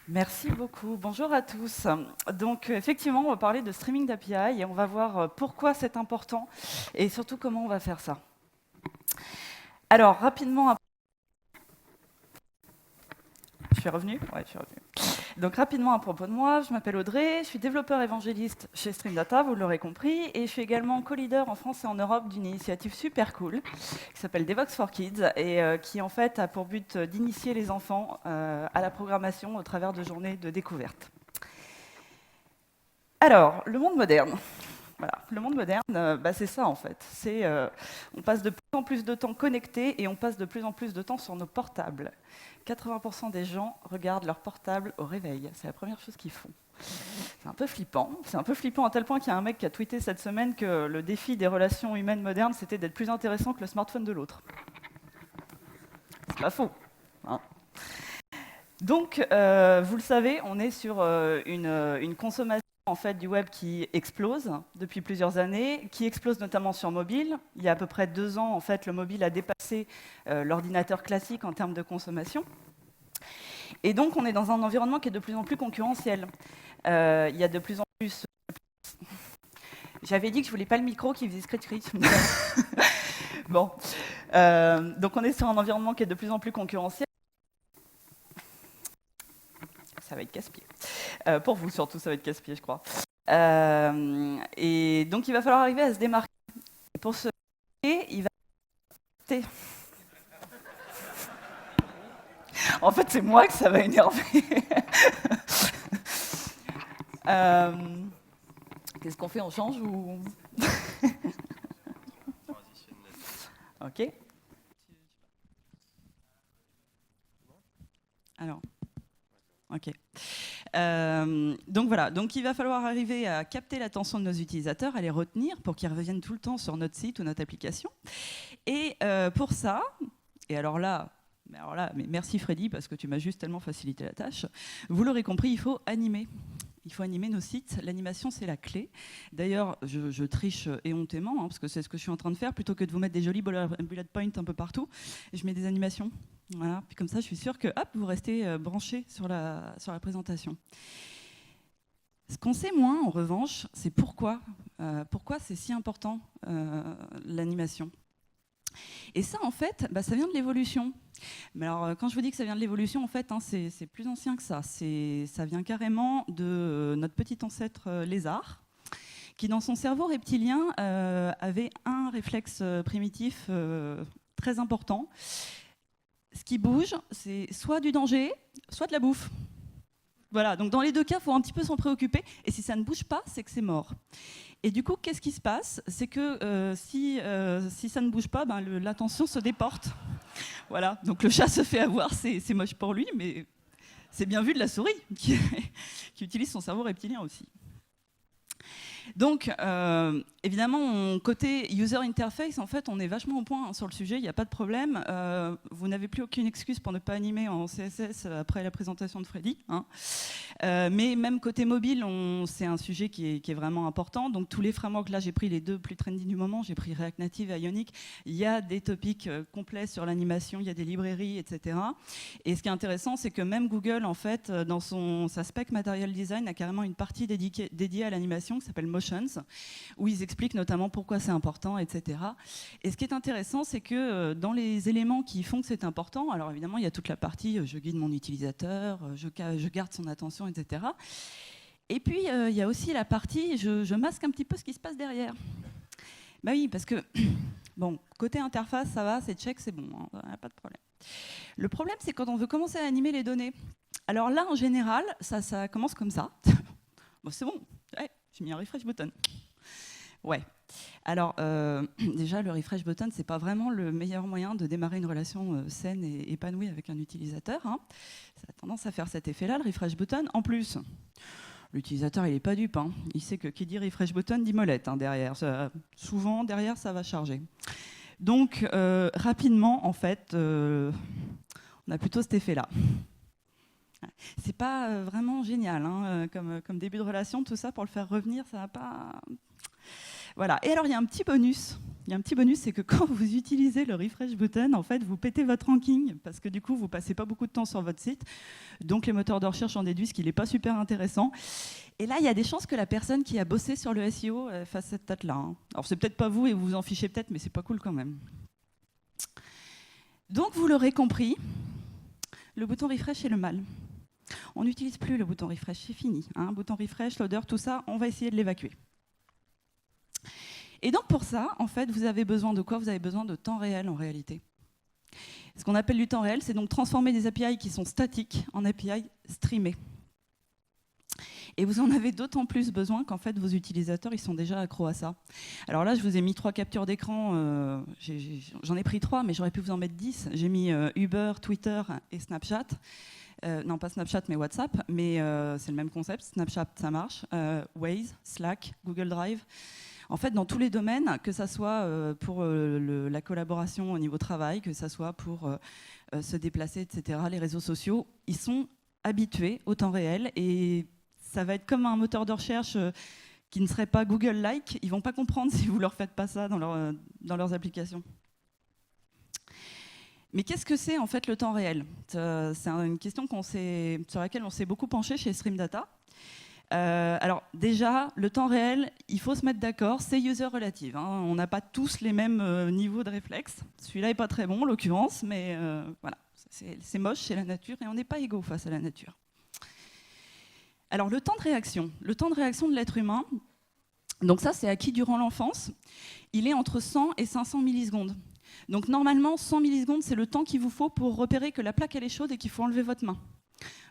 Merci beaucoup. Bonjour à tous. Donc, effectivement, on va parler de streaming d'API et on va voir pourquoi c'est important et surtout comment on va faire ça. Alors, rapidement, je suis revenue. Ouais, je suis revenue. Donc, rapidement à propos de moi, je m'appelle Audrey, je suis développeur évangéliste chez Streamdata, vous l'aurez compris, et je suis également co-leader en France et en Europe d'une initiative super cool qui s'appelle Devox for Kids et qui en fait a pour but d'initier les enfants à la programmation au travers de journées de découverte. Alors, le monde moderne. Voilà, le monde moderne, c'est ça en fait. On passe de plus en plus de temps connectés et on passe de plus en plus de temps sur nos portables. 80% des gens regardent leur portable au réveil. C'est la première chose qu'ils font. C'est un peu flippant. C'est un peu flippant à tel point qu'il y a un mec qui a tweeté cette semaine que le défi des relations humaines modernes, c'était d'être plus intéressant que le smartphone de l'autre. C'est pas faux. Hein. Donc, vous le savez, on est sur une consommation en fait, du web qui explose depuis plusieurs années, qui explose notamment sur mobile. Il y a à peu près 2 ans, en fait, le mobile a dépassé l'ordinateur classique en termes de consommation. Et donc, on est dans un environnement qui est de plus en plus concurrentiel. Il y a de plus en plus... J'avais dit que je voulais pas le micro qui faisait scritch. Bon. Donc, on est sur un environnement qui est de plus en plus concurrentiel. Ça va être casse-pied. Pour vous, surtout, ça va être casse-pied, je crois. Et donc, il va falloir arriver à se démarquer. Et pour ce démarquer, il va... En fait, c'est moi que ça va énerver. Qu'est-ce qu'on fait? On change ou... Ok. Alors... Ok. Donc voilà, donc il va falloir arriver à capter l'attention de nos utilisateurs, à les retenir pour qu'ils reviennent tout le temps sur notre site ou notre application. Et pour ça, et alors là, mais merci Freddy parce que tu m'as juste tellement facilité la tâche. Vous l'aurez compris, il faut animer. Il faut animer nos sites. L'animation, c'est la clé. D'ailleurs, je triche éhontément, parce que c'est ce que je suis en train de faire. Plutôt que de vous mettre des jolis bullet points un peu partout, je mets des animations. Voilà. Puis comme ça, je suis sûre que hop, vous restez branchés sur la présentation. Ce qu'on sait moins, en revanche, c'est pourquoi c'est si important, l'animation. Et ça, en fait, ça vient de l'évolution. Mais alors, quand je vous dis que ça vient de l'évolution, en fait, c'est plus ancien que ça. Ça vient carrément de notre petit ancêtre lézard, qui, dans son cerveau reptilien, avait un réflexe primitif très important. Ce qui bouge, c'est soit du danger, soit de la bouffe. Voilà, donc dans les deux cas, il faut un petit peu s'en préoccuper. Et si ça ne bouge pas, c'est que c'est mort. Et du coup, qu'est-ce qui se passe? C'est que si ça ne bouge pas, l'attention se déporte. Voilà, donc le chat se fait avoir, c'est moche pour lui, mais c'est bien vu de la souris, qui utilise son cerveau reptilien aussi. Donc, évidemment, côté user interface, en fait, on est vachement au point sur le sujet, il n'y a pas de problème. Vous n'avez plus aucune excuse pour ne pas animer en CSS après la présentation de Freddy. Hein. Mais même côté mobile, c'est un sujet qui est vraiment important. Donc, tous les frameworks, là, j'ai pris les 2 plus trendy du moment, j'ai pris React Native et Ionic. Il y a des topics complets sur l'animation, il y a des librairies, etc. Et ce qui est intéressant, c'est que même Google, en fait, dans sa spec Material Design, a carrément une partie dédiée à l'animation qui s'appelle Motions, où ils expliquent notamment pourquoi c'est important, etc. Et ce qui est intéressant, c'est que dans les éléments qui font que c'est important, alors évidemment, il y a toute la partie je guide mon utilisateur, je garde son attention, etc. Et puis, il y a aussi la partie je masque un petit peu ce qui se passe derrière. Bah oui, parce que, bon, côté interface, ça va, c'est check, c'est bon, hein, y a pas de problème. Le problème, c'est quand on veut commencer à animer les données. Alors là, en général, ça commence comme ça. Bon, c'est bon, ouais, j'ai mis un refresh button. Ouais. Alors, déjà, le refresh button, c'est pas vraiment le meilleur moyen de démarrer une relation saine et épanouie avec un utilisateur. Hein. Ça a tendance à faire cet effet-là, le refresh button. En plus, l'utilisateur, il n'est pas dupe. Hein. Il sait que qui dit refresh button dit molette derrière. Souvent, derrière, ça va charger. Donc, rapidement, en fait, on a plutôt cet effet-là. C'est pas vraiment génial hein, comme début de relation, tout ça, pour le faire revenir, ça va pas... Voilà. Et alors, il y a un petit bonus il y a un petit bonus, c'est que quand vous utilisez le refresh button, en fait, vous pétez votre ranking parce que du coup, vous passez pas beaucoup de temps sur votre site. Donc, les moteurs de recherche en déduisent qu'il n'est pas super intéressant. Et là, il y a des chances que la personne qui a bossé sur le SEO fasse cette tâche-là. Hein. Alors, c'est peut-être pas vous et vous vous en fichez peut-être, mais c'est pas cool quand même. Donc, vous l'aurez compris, le bouton refresh est le mal. On n'utilise plus le bouton refresh, c'est fini. Hein. Bouton refresh, loader, tout ça, on va essayer de l'évacuer. Et donc pour ça, en fait, vous avez besoin de quoi? Vous avez besoin de temps réel en réalité. Ce qu'on appelle du temps réel, c'est donc transformer des API qui sont statiques en API streamées. Et vous en avez d'autant plus besoin qu'en fait, vos utilisateurs, ils sont déjà accros à ça. Alors là, je vous ai mis 3 captures d'écran. J'en ai pris 3, mais j'aurais pu vous en mettre 10. J'ai mis Uber, Twitter et Snapchat. Non, pas Snapchat, mais WhatsApp. Mais c'est le même concept. Snapchat, ça marche. Waze, Slack, Google Drive. En fait, dans tous les domaines, que ce soit pour la collaboration au niveau travail, que ce soit pour se déplacer, etc., les réseaux sociaux, ils sont habitués au temps réel et ça va être comme un moteur de recherche qui ne serait pas Google-like. Ils ne vont pas comprendre si vous ne leur faites pas ça dans leurs applications. Mais qu'est-ce que c'est en fait le temps réel? C'est une question sur laquelle on s'est beaucoup penché chez Stream Data. Alors déjà, le temps réel, il faut se mettre d'accord, c'est user relative. Hein. On n'a pas tous les mêmes niveaux de réflexe. Celui-là n'est pas très bon, en l'occurrence, mais voilà, c'est moche, c'est la nature, et on n'est pas égaux face à la nature. Alors le temps de réaction de l'être humain, donc ça c'est acquis durant l'enfance, il est entre 100 et 500 millisecondes. Donc normalement, 100 millisecondes, c'est le temps qu'il vous faut pour repérer que la plaque elle est chaude et qu'il faut enlever votre main.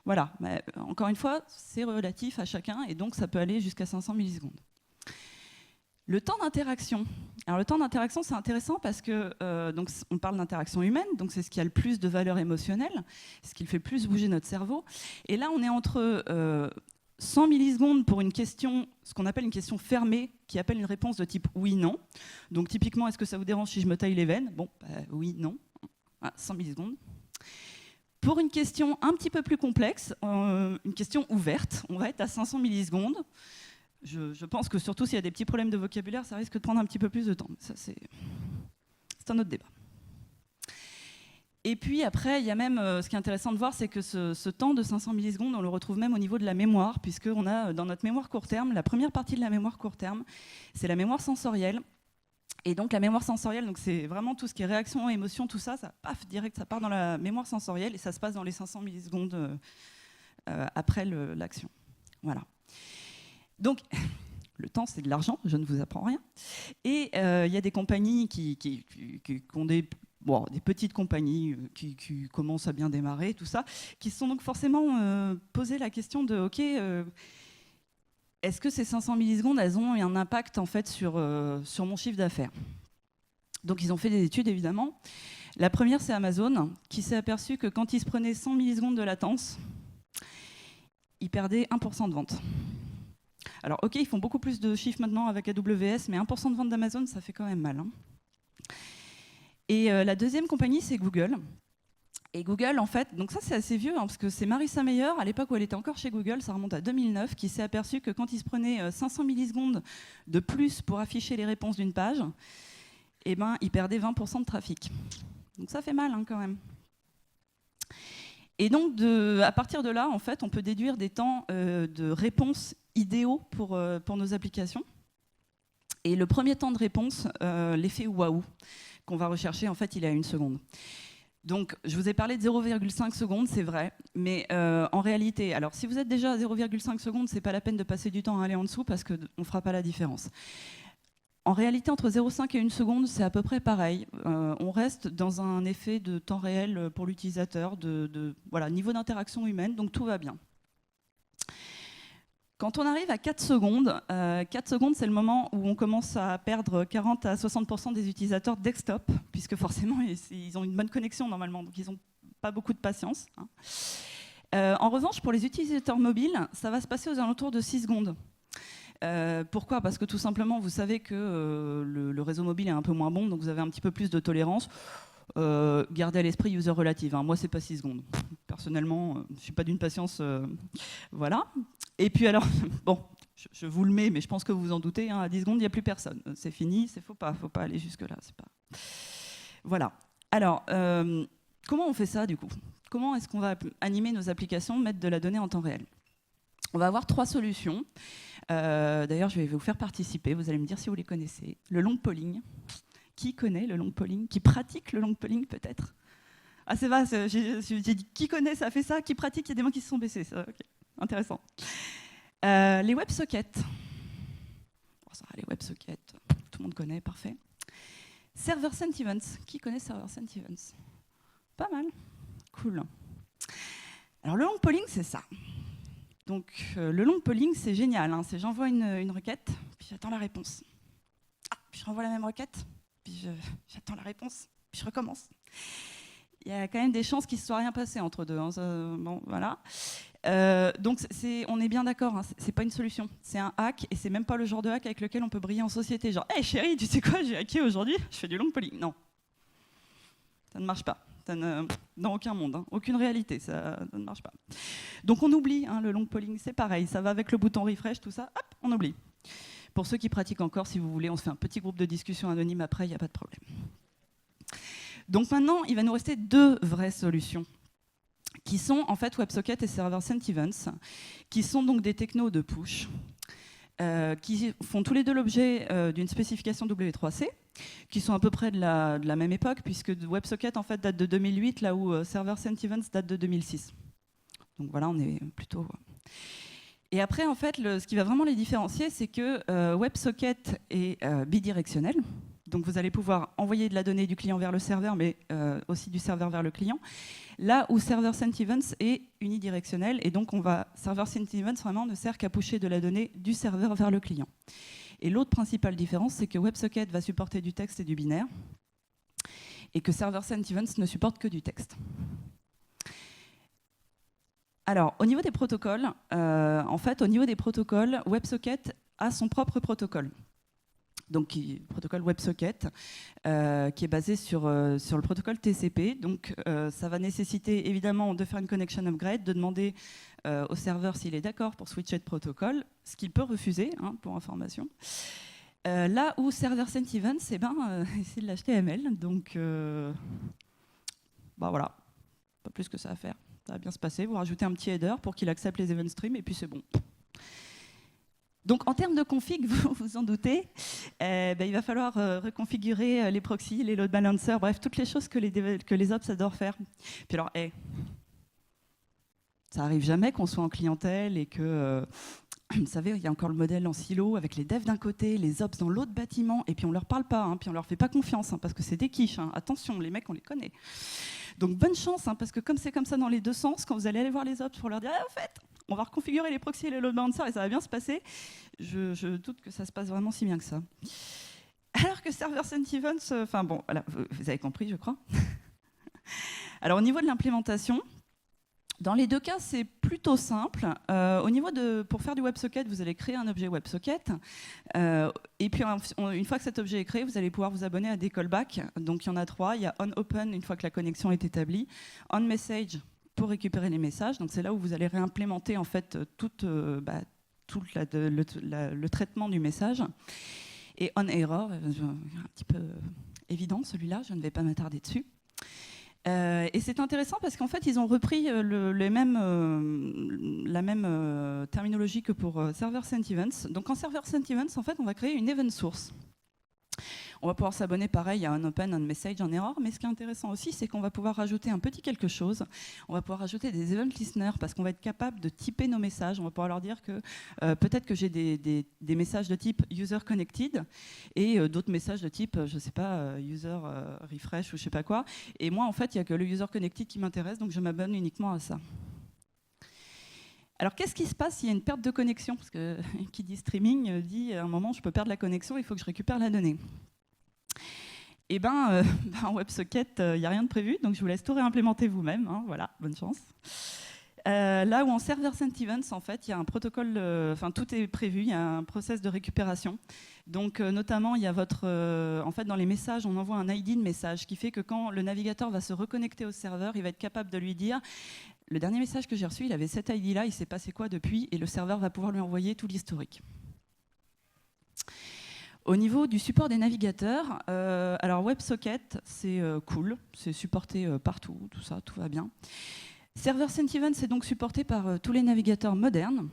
Voilà, mais encore une fois, c'est relatif à chacun et donc ça peut aller jusqu'à 500 millisecondes. Le temps d'interaction. Alors le temps d'interaction, c'est intéressant parce que donc on parle d'interaction humaine, donc c'est ce qui a le plus de valeur émotionnelle, ce qui fait le plus bouger notre cerveau. Et là, on est entre 100 millisecondes pour une question, ce qu'on appelle une question fermée, qui appelle une réponse de type oui/non. Donc typiquement, est-ce que ça vous dérange si je me taille les veines? Bon, oui, non. Voilà, 100 millisecondes. Pour une question un petit peu plus complexe, une question ouverte, on va être à 500 millisecondes. Je pense que surtout s'il y a des petits problèmes de vocabulaire, ça risque de prendre un petit peu plus de temps. Ça, c'est un autre débat. Et puis après, il y a même, ce qui est intéressant de voir, c'est que ce temps de 500 millisecondes, on le retrouve même au niveau de la mémoire, puisqu'on a dans notre mémoire court terme, la première partie de la mémoire court terme, c'est la mémoire sensorielle. Et donc la mémoire sensorielle, donc c'est vraiment tout ce qui est réaction, émotion, tout ça, paf, direct, ça part dans la mémoire sensorielle et ça se passe dans les 500 millisecondes après l'action. Voilà. Donc, le temps, c'est de l'argent, je ne vous apprends rien. Et il y a des compagnies qui ont des petites compagnies qui commencent à bien démarrer, tout ça, qui se sont donc forcément posé la question de, OK, est-ce que ces 500 millisecondes, elles ont un impact en fait sur mon chiffre d'affaires? Donc ils ont fait des études évidemment. La première, c'est Amazon, qui s'est aperçu que quand ils se prenaient 100 millisecondes de latence, ils perdaient 1% de vente. Alors ok, ils font beaucoup plus de chiffres maintenant avec AWS, mais 1% de vente d'Amazon, ça fait quand même mal. Hein. Et la deuxième compagnie, c'est Google. Et Google, en fait, donc ça c'est assez vieux, hein, parce que c'est Marissa Mayer, à l'époque où elle était encore chez Google, ça remonte à 2009, qui s'est aperçu que quand il se prenait 500 millisecondes de plus pour afficher les réponses d'une page, eh ben, il perdait 20% de trafic. Donc ça fait mal hein, quand même. Et donc, à partir de là, en fait, on peut déduire des temps de réponse idéaux pour nos applications. Et le premier temps de réponse, l'effet waouh, qu'on va rechercher, en fait, il est à 1 seconde. Donc, je vous ai parlé de 0,5 secondes, c'est vrai, mais en réalité, alors si vous êtes déjà à 0,5 secondes, c'est pas la peine de passer du temps à aller en dessous parce qu'on ne fera pas la différence. En réalité, entre 0,5 et 1 seconde, c'est à peu près pareil. On reste dans un effet de temps réel pour l'utilisateur, voilà, niveau d'interaction humaine, donc tout va bien. Quand on arrive à 4 secondes, 4 secondes, c'est le moment où on commence à perdre 40 à 60% des utilisateurs desktop, puisque forcément, ils ont une bonne connexion normalement, donc ils n'ont pas beaucoup de patience. Hein. En revanche, pour les utilisateurs mobiles, ça va se passer aux alentours de 6 secondes. Pourquoi? Parce que tout simplement, vous savez que le réseau mobile est un peu moins bon, donc vous avez un petit peu plus de tolérance. Gardez à l'esprit user relative. Hein. Moi, c'est pas 6 secondes. Personnellement, je suis pas d'une patience... voilà. Et puis alors, bon, je vous le mets, mais je pense que vous vous en doutez, hein, à 10 secondes, il n'y a plus personne. C'est fini, faut pas aller jusque-là. Voilà. Alors, comment on fait ça, du coup? Comment est-ce qu'on va animer nos applications, mettre de la donnée en temps réel? On va avoir 3 solutions. D'ailleurs, je vais vous faire participer. Vous allez me dire si vous les connaissez. Le long polling. Qui connaît le long polling? Qui pratique le long polling, peut-être? Ah, c'est vaste. J'ai dit qui connaît, ça fait ça? Qui pratique? Il y a des mains qui se sont baissées. Ça, okay. Intéressant. Les WebSockets. Bon, ça, les WebSockets, tout le monde connaît, parfait. Server Sent Events. Qui connaît Server Sent Events? Pas mal. Cool. Alors, le long polling, c'est ça. Donc, le long polling, c'est génial. Hein. C'est j'envoie une requête, puis j'attends la réponse. Ah, puis je renvoie la même requête, puis j'attends la réponse, puis je recommence. Il y a quand même des chances qu'il ne se soit rien passé entre deux. Hein. Bon, voilà. Donc, on est bien d'accord, hein. C'est pas une solution. C'est un hack, et c'est même pas le genre de hack avec lequel on peut briller en société. Genre, hey chérie, tu sais quoi, j'ai hacké aujourd'hui, je fais du long polling. Non, ça ne marche pas. Dans aucun monde, hein. Aucune réalité, ça ne marche pas. Donc on oublie, hein, le long polling, c'est pareil, ça va avec le bouton refresh, tout ça, hop, on oublie. Pour ceux qui pratiquent encore, si vous voulez, on se fait un petit groupe de discussion anonyme après, il n'y a pas de problème. Donc maintenant, il va nous rester 2 vraies solutions, qui sont en fait WebSocket et Server Sent Events, qui sont donc des technos de push, qui font tous les deux l'objet d'une spécification W3C, qui sont à peu près de la même époque, puisque WebSocket en fait date de 2008, là où Server Sent Events date de 2006. Donc voilà, on est plutôt... Et après, en fait, ce qui va vraiment les différencier, c'est que WebSocket est bidirectionnel. Donc vous allez pouvoir envoyer de la donnée du client vers le serveur, mais aussi du serveur vers le client. Là où Server Sent Events est unidirectionnel, et donc Server Sent Events vraiment ne sert qu'à pusher de la donnée du serveur vers le client. Et l'autre principale différence, c'est que WebSocket va supporter du texte et du binaire, et que Server Sent Events ne supporte que du texte. Alors, au niveau des protocoles, WebSocket a son propre protocole. Donc, protocole WebSocket, qui est basé sur le protocole TCP. Donc, ça va nécessiter évidemment de faire une connection upgrade, de demander au serveur s'il est d'accord pour switcher de protocole, ce qu'il peut refuser, hein, pour information. Là où Server Sent Events, c'est de l'HTML. Donc, voilà, pas plus que ça à faire. Ça va bien se passer. Vous rajoutez un petit header pour qu'il accepte les event streams, et puis c'est bon. Donc en termes de config, vous vous en doutez, il va falloir reconfigurer les proxys, les load balancers, bref, toutes les choses que les ops adorent faire. Puis alors, ça arrive jamais qu'on soit en clientèle et que, vous savez, il y a encore le modèle en silo avec les devs d'un côté, les ops dans l'autre bâtiment, et puis on leur parle pas, hein, puis on leur fait pas confiance, hein, parce que c'est des quiches. Hein. Attention, les mecs, on les connaît. Donc bonne chance, hein, parce que comme c'est comme ça dans les 2 sens, quand vous allez aller voir les ops pour leur dire en fait, on va reconfigurer les proxys et les load balancers et ça va bien se passer, je doute que ça se passe vraiment si bien que ça. Alors que Server Sent Events, voilà, vous avez compris, je crois. Alors au niveau de l'implémentation, dans les 2 cas, c'est plutôt simple. Pour faire du WebSocket, vous allez créer un objet WebSocket. Et puis, une fois que cet objet est créé, vous allez pouvoir vous abonner à des callbacks. Donc, il y en a 3. Il y a onOpen, une fois que la connexion est établie. OnMessage, pour récupérer les messages. Donc, c'est là où vous allez réimplémenter, en fait, tout le traitement du message. Et OnError, un petit peu évident, celui-là. Je ne vais pas m'attarder dessus. Et c'est intéressant parce qu'en fait, ils ont repris la même terminologie que pour Server Sent Events. Donc en Server Sent Events, en fait, on va créer une event source. On va pouvoir s'abonner pareil à un open, un message, un error, mais ce qui est intéressant aussi, c'est qu'on va pouvoir rajouter un petit quelque chose. On va pouvoir rajouter des event listeners parce qu'on va être capable de typer nos messages. On va pouvoir leur dire que peut-être que j'ai des messages de type user connected et d'autres messages de type, je sais pas, user refresh ou je sais pas quoi. Et moi, en fait, il n'y a que le user connected qui m'intéresse, donc je m'abonne uniquement à ça. Alors, qu'est-ce qui se passe s'il y a une perte de connexion? Parce que qui dit streaming dit à un moment, je peux perdre la connexion, il faut que je récupère la donnée. Eh bien, en WebSocket, il n'y a rien de prévu, donc je vous laisse tout réimplémenter vous-même. Hein, voilà, bonne chance. Là où en Server Sent Events, en fait, il y a un protocole, tout est prévu, il y a un process de récupération. Donc, notamment, il y a en fait, dans les messages, on envoie un ID de message qui fait que quand le navigateur va se reconnecter au serveur, il va être capable de lui dire le dernier message que j'ai reçu, il avait cet ID-là, il s'est passé quoi depuis, et le serveur va pouvoir lui envoyer tout l'historique. Au niveau du support des navigateurs, alors WebSocket, c'est cool, c'est supporté partout, tout ça, tout va bien. Server Sentivent, c'est donc supporté par tous les navigateurs modernes.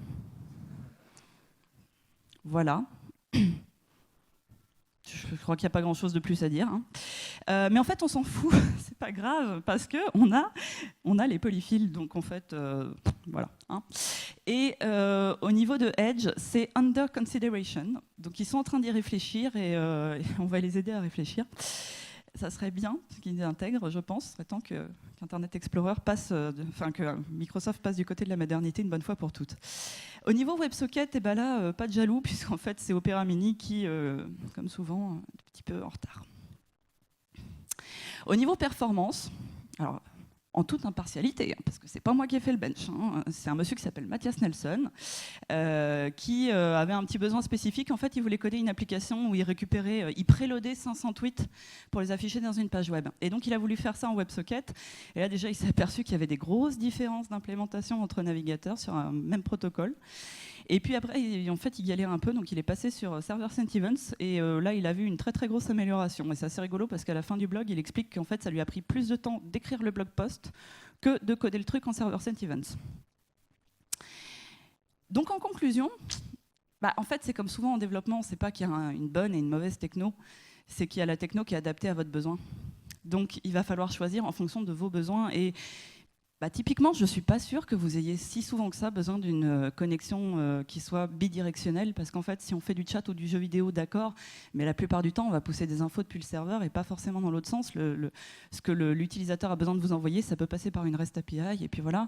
Voilà. Je crois qu'il n'y a pas grand-chose de plus à dire. Hein. Mais en fait, on s'en fout, c'est pas grave, parce qu'on a les polyfills, donc en fait, voilà. Hein. Et au niveau de Edge, c'est under consideration. Donc ils sont en train d'y réfléchir et on va les aider à réfléchir. Ça serait bien qu'ils intègrent, je pense. Ce serait temps qu'Internet Explorer passe, que Microsoft passe du côté de la modernité une bonne fois pour toutes. Au niveau WebSocket, ben là, pas de jaloux, puisqu'en fait, c'est Opera Mini qui, comme souvent, est un petit peu en retard. Au niveau performance, alors, en toute impartialité, parce que c'est pas moi qui ai fait le bench, hein, c'est un monsieur qui s'appelle Mathias Nelson, qui avait un petit besoin spécifique. En fait, il voulait coder une application où il préloadait 500 tweets pour les afficher dans une page web. Et donc, il a voulu faire ça en WebSocket. Et là, déjà, il s'est aperçu qu'il y avait des grosses différences d'implémentation entre navigateurs sur un même protocole. Et puis après, en fait, il galère un peu, donc il est passé sur Server Sentivent, et là, il a vu une très très grosse amélioration. Et c'est assez rigolo parce qu'à la fin du blog, il explique qu'en fait, ça lui a pris plus de temps d'écrire le blog post que de coder le truc en Server Sentivent. Donc en conclusion, en fait, c'est comme souvent en développement, c'est pas qu'il y a une bonne et une mauvaise techno, c'est qu'il y a la techno qui est adaptée à votre besoin. Donc il va falloir choisir en fonction de vos besoins. Et typiquement, je ne suis pas sûre que vous ayez si souvent que ça besoin d'une connexion qui soit bidirectionnelle, parce qu'en fait, si on fait du chat ou du jeu vidéo, d'accord, mais la plupart du temps, on va pousser des infos depuis le serveur et pas forcément dans l'autre sens. Ce que l'utilisateur a besoin de vous envoyer, ça peut passer par une REST API, et puis voilà.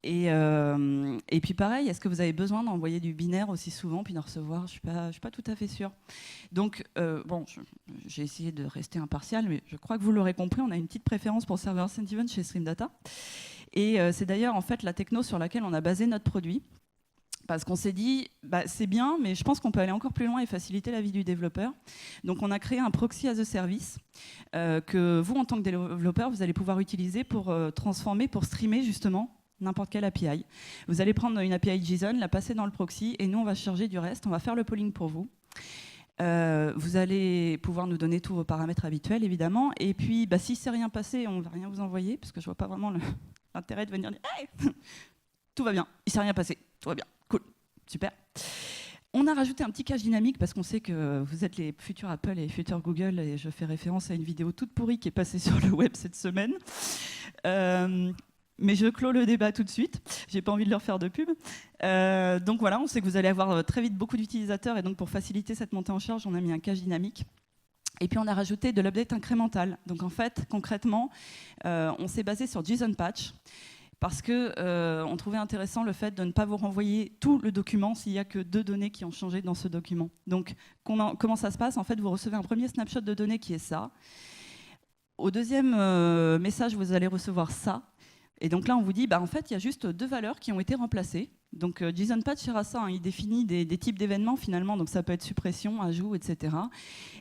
Et puis pareil, est-ce que vous avez besoin d'envoyer du binaire aussi souvent, puis d'en recevoir? Je suis pas tout à fait sûre. Donc, j'ai essayé de rester impartial, mais je crois que vous l'aurez compris, on a une petite préférence pour Server Sentivent chez Stream Data. Et c'est d'ailleurs en fait la techno sur laquelle on a basé notre produit, parce qu'on s'est dit c'est bien, mais je pense qu'on peut aller encore plus loin et faciliter la vie du développeur. Donc on a créé un proxy as a service que vous, en tant que développeur, vous allez pouvoir utiliser pour transformer, pour streamer justement n'importe quelle API. Vous allez prendre une API JSON, la passer dans le proxy, et nous on va charger du reste, on va faire le polling pour vous. Vous allez pouvoir nous donner tous vos paramètres habituels, évidemment. Et puis, si c'est rien passé, on ne va rien vous envoyer, parce que je ne vois pas vraiment l'intérêt de venir dire hey, tout va bien, il ne s'est rien passé, tout va bien, cool, super. On a rajouté un petit cache dynamique, parce qu'on sait que vous êtes les futurs Apple et les futurs Google, et je fais référence à une vidéo toute pourrie qui est passée sur le web cette semaine. Mais je clôt le débat tout de suite, j'ai pas envie de leur faire de pub. Donc voilà, on sait que vous allez avoir très vite beaucoup d'utilisateurs, et donc pour faciliter cette montée en charge, on a mis un cache dynamique. Et puis on a rajouté de l'update incrémental. Donc en fait, concrètement, on s'est basé sur JSON Patch, parce qu'on trouvait intéressant le fait de ne pas vous renvoyer tout le document s'il n'y a que 2 données qui ont changé dans ce document. Donc comment ça se passe? En fait, vous recevez un premier snapshot de données qui est ça. Au deuxième message, vous allez recevoir ça. Et donc là, on vous dit, en fait, il y a juste 2 valeurs qui ont été remplacées. Donc JSON Patch sert à ça, hein, il définit des types d'événements finalement, donc ça peut être suppression, ajout, etc.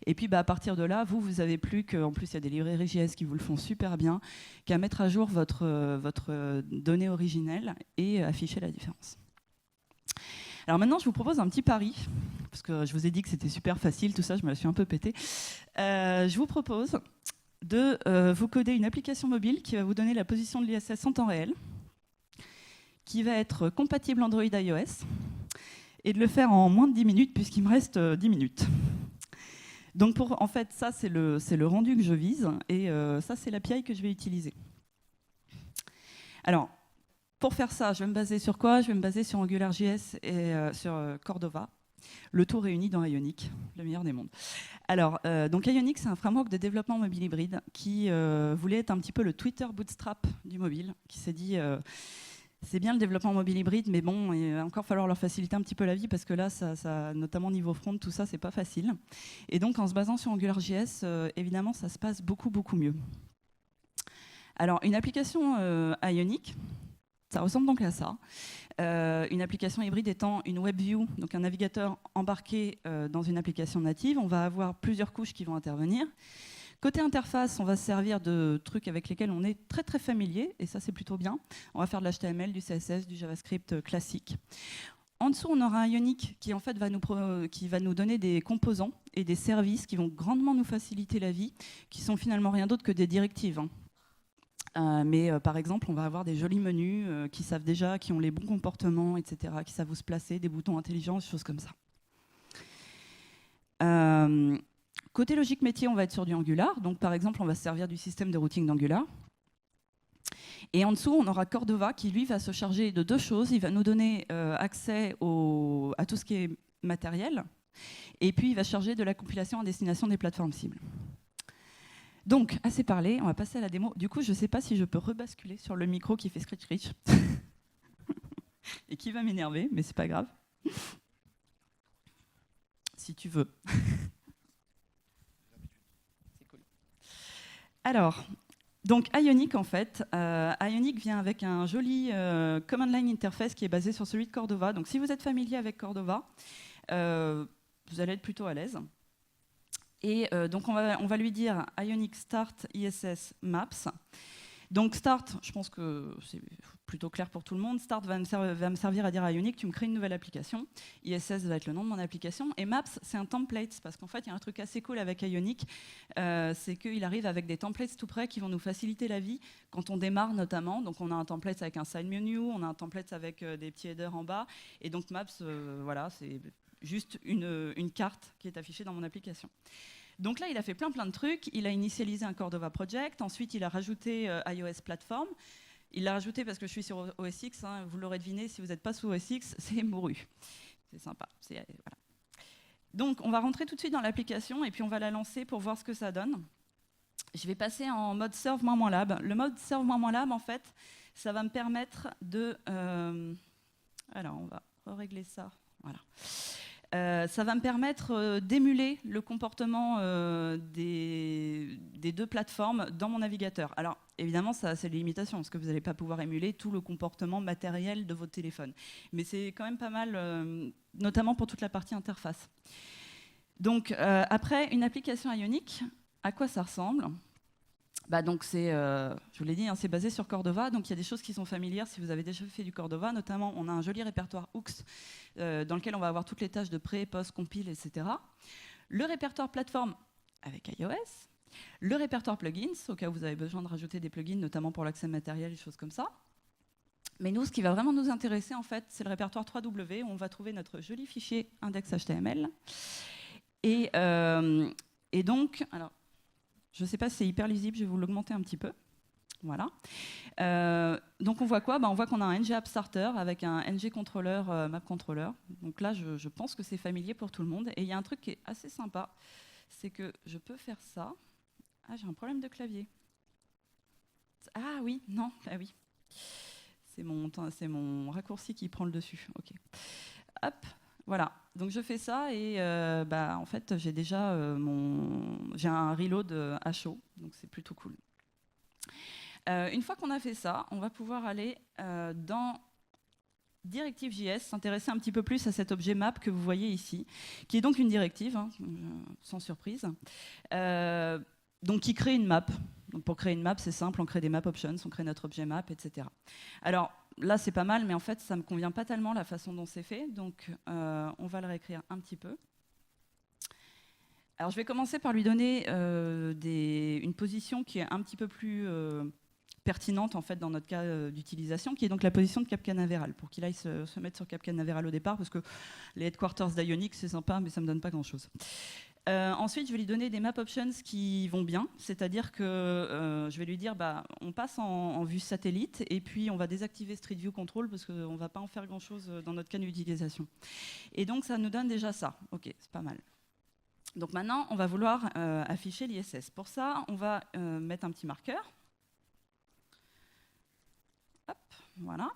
Et puis à partir de là, vous n'avez plus qu'en plus il y a des librairies JS qui vous le font super bien, qu'à mettre à jour votre donnée originelle et afficher la différence. Alors maintenant, je vous propose un petit pari, parce que je vous ai dit que c'était super facile, tout ça, je me la suis un peu pété. Je vous propose de vous coder une application mobile qui va vous donner la position de l'ISS en temps réel, qui va être compatible Android iOS, et de le faire en moins de 10 minutes, puisqu'il me reste 10 minutes. Donc en fait, ça, c'est le rendu que je vise, et ça, c'est l'API que je vais utiliser. Alors, pour faire ça, je vais me baser sur quoi? Je vais me baser sur AngularJS et sur Cordova, le tout réuni dans Ionic, le meilleur des mondes. Alors, donc Ionic, c'est un framework de développement mobile hybride qui voulait être un petit peu le Twitter Bootstrap du mobile, qui s'est dit c'est bien le développement mobile hybride, mais bon, il va encore falloir leur faciliter un petit peu la vie, parce que là, ça, notamment niveau front, tout ça, c'est pas facile. Et donc, en se basant sur AngularJS, évidemment, ça se passe beaucoup, beaucoup mieux. Alors, une application Ionic, ça ressemble donc à ça. Une application hybride étant une WebView, donc un navigateur embarqué dans une application native. On va avoir plusieurs couches qui vont intervenir. Côté interface, on va se servir de trucs avec lesquels on est très très familier, et ça c'est plutôt bien. On va faire de l'HTML, du CSS, du JavaScript classique. En dessous, on aura un Ionic qui en fait va nous donner des composants et des services qui vont grandement nous faciliter la vie, qui sont finalement rien d'autre que des directives, hein. Mais par exemple, on va avoir des jolis menus qui savent déjà, qui ont les bons comportements, etc., qui savent où se placer, des boutons intelligents, des choses comme ça. Côté logique métier, on va être sur du Angular. Donc par exemple, on va se servir du système de routing d'Angular. Et en dessous, on aura Cordova qui, lui, va se charger de deux choses. Il va nous donner accès à tout ce qui est matériel. Et puis, il va se charger de la compilation à destination des plateformes cibles. Donc, assez parlé, on va passer à la démo. Du coup, je ne sais pas si je peux rebasculer sur le micro qui fait screech et qui va m'énerver, mais c'est pas grave. Si tu veux. C'est cool. Alors, donc Ionic, en fait, Ionic vient avec un joli command line interface qui est basé sur celui de Cordova. Donc, si vous êtes familier avec Cordova, vous allez être plutôt à l'aise. Et donc on va lui dire Ionic Start ISS Maps. Donc Start, je pense que c'est plutôt clair pour tout le monde. Start va me servir à dire à Ionic, tu me crées une nouvelle application. ISS va être le nom de mon application. Et Maps, c'est un template, parce qu'en fait, il y a un truc assez cool avec Ionic, c'est qu'il arrive avec des templates tout près qui vont nous faciliter la vie quand on démarre notamment. Donc on a un template avec un side menu, on a un template avec des petits headers en bas. Et donc Maps, voilà, c'est juste une carte qui est affichée dans mon application. Donc là, il a fait plein de trucs. Il a initialisé un Cordova project. Ensuite, il a rajouté iOS Platform. Il l'a rajouté parce que je suis sur OS X. Hein, vous l'aurez deviné, si vous n'êtes pas sous OS X, c'est mouru. C'est sympa. Voilà. Donc, on va rentrer tout de suite dans l'application et puis on va la lancer pour voir ce que ça donne. Je vais passer en mode Serve moins lab. Le mode Serve moins lab, en fait, ça va me permettre de... Alors, on va régler ça. Voilà. Ça va me permettre d'émuler le comportement des deux plateformes dans mon navigateur. Alors, évidemment, ça a ses limitations, parce que vous n'allez pas pouvoir émuler tout le comportement matériel de votre téléphone. Mais c'est quand même pas mal, notamment pour toute la partie interface. Donc, après, une application Ionic, à quoi ça ressemble ? Donc je vous l'ai dit, hein, c'est basé sur Cordova, donc il y a des choses qui sont familières si vous avez déjà fait du Cordova, notamment on a un joli répertoire hooks dans lequel on va avoir toutes les tâches de pré, post, compile, etc. Le répertoire plateforme avec iOS, le répertoire plugins, au cas où vous avez besoin de rajouter des plugins, notamment pour l'accès matériel, des choses comme ça. Mais nous, ce qui va vraiment nous intéresser, en fait, c'est le répertoire 3W, où on va trouver notre joli fichier index.html. Et donc, alors, je ne sais pas si c'est hyper lisible, je vais vous l'augmenter un petit peu. Voilà. Donc on voit quoi ? On voit qu'on a un ng app starter avec un ng controller, map controller. Donc là, je pense que c'est familier pour tout le monde. Et il y a un truc qui est assez sympa, c'est que je peux faire ça. Ah, j'ai un problème de clavier. Ah oui, non, ah oui. C'est mon raccourci qui prend le dessus. Ok. Hop. Voilà, donc je fais ça et en fait j'ai déjà j'ai un reload à chaud, donc c'est plutôt cool. Une fois qu'on a fait ça, on va pouvoir aller dans Directive.js, s'intéresser un petit peu plus à cet objet map que vous voyez ici, qui est donc une directive, hein, sans surprise, donc qui crée une map. Donc pour créer une map, c'est simple, on crée des map options, on crée notre objet map, etc. Alors, là, c'est pas mal, mais en fait, ça ne me convient pas tellement la façon dont c'est fait. Donc, on va le réécrire un petit peu. Alors, je vais commencer par lui donner une position qui est un petit peu plus pertinente, en fait, dans notre cas d'utilisation, qui est donc la position de Cap Canaveral, pour qu'il aille se mettre sur Cap Canaveral au départ, parce que les headquarters d'Ionic, c'est sympa, mais ça ne me donne pas grand-chose. Ensuite, je vais lui donner des map options qui vont bien, c'est-à-dire que je vais lui dire on passe en vue satellite et puis on va désactiver Street View Control parce qu'on ne va pas en faire grand-chose dans notre cas d'utilisation. Et donc, ça nous donne déjà ça. Ok, c'est pas mal. Donc maintenant, on va vouloir afficher l'ISS. Pour ça, on va mettre un petit marqueur. Hop, voilà.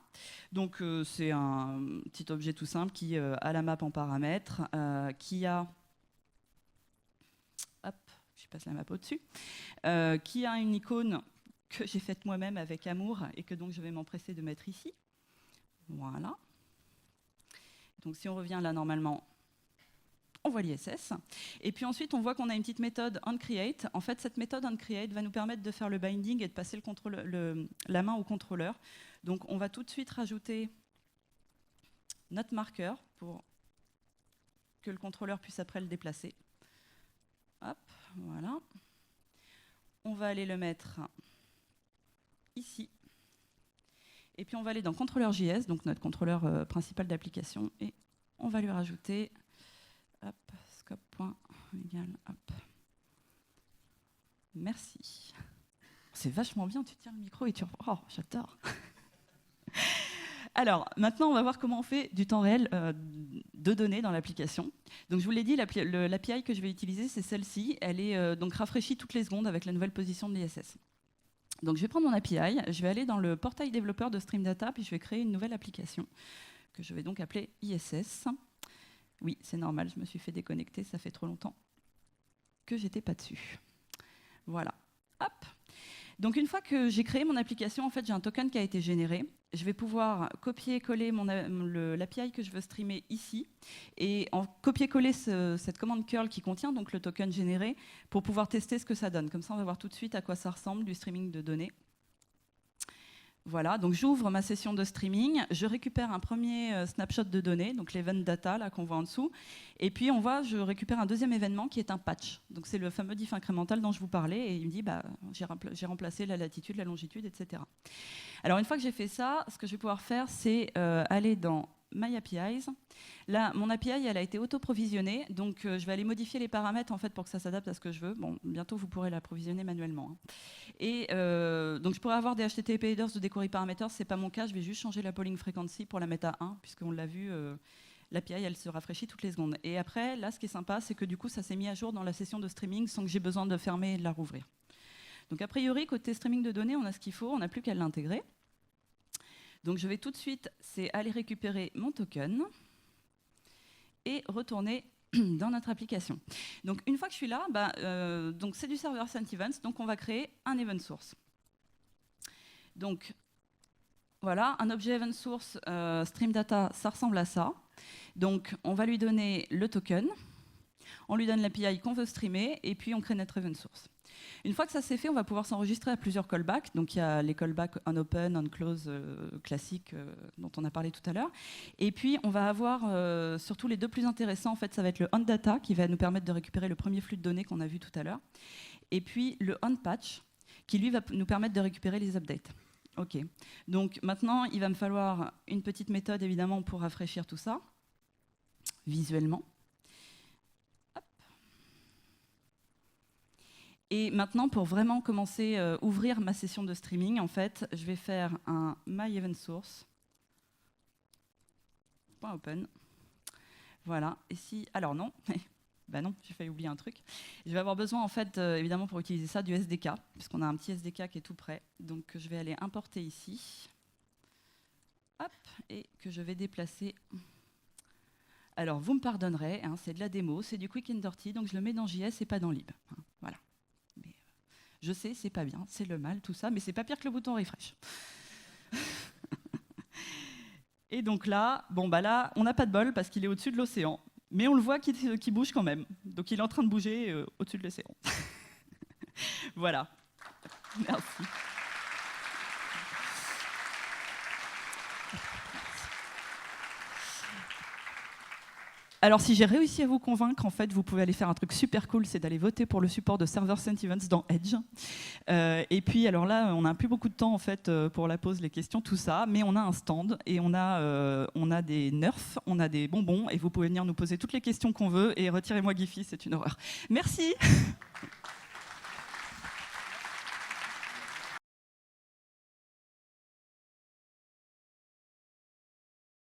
Donc, c'est un petit objet tout simple qui a la map en paramètres, qui a... Hop, je passe la map au-dessus, qui a une icône que j'ai faite moi-même avec amour et que donc je vais m'empresser de mettre ici. Voilà. Donc si on revient là, normalement, on voit l'ISS. Et puis ensuite, on voit qu'on a une petite méthode onCreate. En fait, cette méthode onCreate va nous permettre de faire le binding et de passer la main au contrôleur. Donc on va tout de suite rajouter notre marqueur pour que le contrôleur puisse après le déplacer. Hop, voilà. On va aller le mettre ici. Et puis on va aller dans contrôleur JS, donc notre contrôleur principal d'application, et on va lui rajouter hop, scope.egal, hop. Merci. C'est vachement bien, tu tiens le micro et tu... Oh, j'adore. Alors, maintenant, on va voir comment on fait du temps réel de données dans l'application. Donc, je vous l'ai dit, l'API que je vais utiliser, c'est celle-ci. Elle est donc rafraîchie toutes les secondes avec la nouvelle position de l'ISS. Donc, je vais prendre mon API, je vais aller dans le portail développeur de Stream Data, puis je vais créer une nouvelle application que je vais donc appeler ISS. Oui, c'est normal, je me suis fait déconnecter, ça fait trop longtemps que j'étais pas dessus. Voilà. Hop. Donc une fois que j'ai créé mon application, en fait, j'ai un token qui a été généré. Je vais pouvoir copier-coller l'API que je veux streamer ici et en copier-coller cette commande curl qui contient donc le token généré pour pouvoir tester ce que ça donne. Comme ça, on va voir tout de suite à quoi ça ressemble du streaming de données. Voilà, donc j'ouvre ma session de streaming, je récupère un premier snapshot de données, donc l'event data là qu'on voit en dessous, et puis je récupère un deuxième événement qui est un patch. Donc c'est le fameux diff incrémental dont je vous parlais, et il me dit j'ai remplacé la latitude, la longitude, etc. Alors une fois que j'ai fait ça, ce que je vais pouvoir faire, c'est aller dans My APIs. Là, mon API, elle a été auto-provisionnée, donc je vais aller modifier les paramètres en fait pour que ça s'adapte à ce que je veux. Bon, bientôt vous pourrez la provisionner manuellement. Hein. Et donc je pourrais avoir des HTTP headers de dequery parameters, c'est pas mon cas, je vais juste changer la polling frequency pour la mettre à 1, puisqu'on l'a vu, l'API elle se rafraîchit toutes les secondes. Et après, là ce qui est sympa, c'est que du coup ça s'est mis à jour dans la session de streaming sans que j'ai besoin de fermer et de la rouvrir. Donc a priori, côté streaming de données, on a ce qu'il faut, on n'a plus qu'à l'intégrer. Donc je vais tout de suite, c'est aller récupérer mon token et retourner dans notre application. Donc une fois que je suis là, donc c'est du server sent events, donc on va créer un event source. Donc voilà, un objet event source stream data, ça ressemble à ça. Donc on va lui donner le token, on lui donne l'API qu'on veut streamer et puis on crée notre event source. Une fois que ça c'est fait, on va pouvoir s'enregistrer à plusieurs callbacks. Donc il y a les callbacks on open, on close classiques dont on a parlé tout à l'heure. Et puis on va avoir surtout les deux plus intéressants. En fait, ça va être le on data qui va nous permettre de récupérer le premier flux de données qu'on a vu tout à l'heure. Et puis le on patch qui lui va nous permettre de récupérer les updates. Ok. Donc maintenant, il va me falloir une petite méthode évidemment pour rafraîchir tout ça visuellement. Et maintenant, pour vraiment commencer à ouvrir ma session de streaming, en fait, je vais faire un myEventSource.open. Voilà. Et si... Alors non, bah non, j'ai failli oublier un truc. Je vais avoir besoin, en fait, évidemment, pour utiliser ça, du SDK, puisqu'on a un petit SDK qui est tout prêt. Donc, je vais aller importer ici. Hop, et que je vais déplacer... Alors, vous me pardonnerez, hein, c'est de la démo, c'est du quick and dirty, donc je le mets dans JS et pas dans lib. Hein, voilà. Je sais, c'est pas bien, c'est le mal, tout ça, mais c'est pas pire que le bouton refresh. Et donc là, là, on n'a pas de bol parce qu'il est au-dessus de l'océan, mais on le voit qui bouge quand même. Donc il est en train de bouger au-dessus de l'océan. Voilà. Merci. Alors, si j'ai réussi à vous convaincre, en fait, vous pouvez aller faire un truc super cool, c'est d'aller voter pour le support de Server Sent Events dans Edge. Et puis, alors là, on n'a plus beaucoup de temps, en fait, pour la pause, les questions, tout ça, mais on a un stand et on a des nerfs, on a des bonbons, et vous pouvez venir nous poser toutes les questions qu'on veut, et retirez-moi Giphy, c'est une horreur. Merci.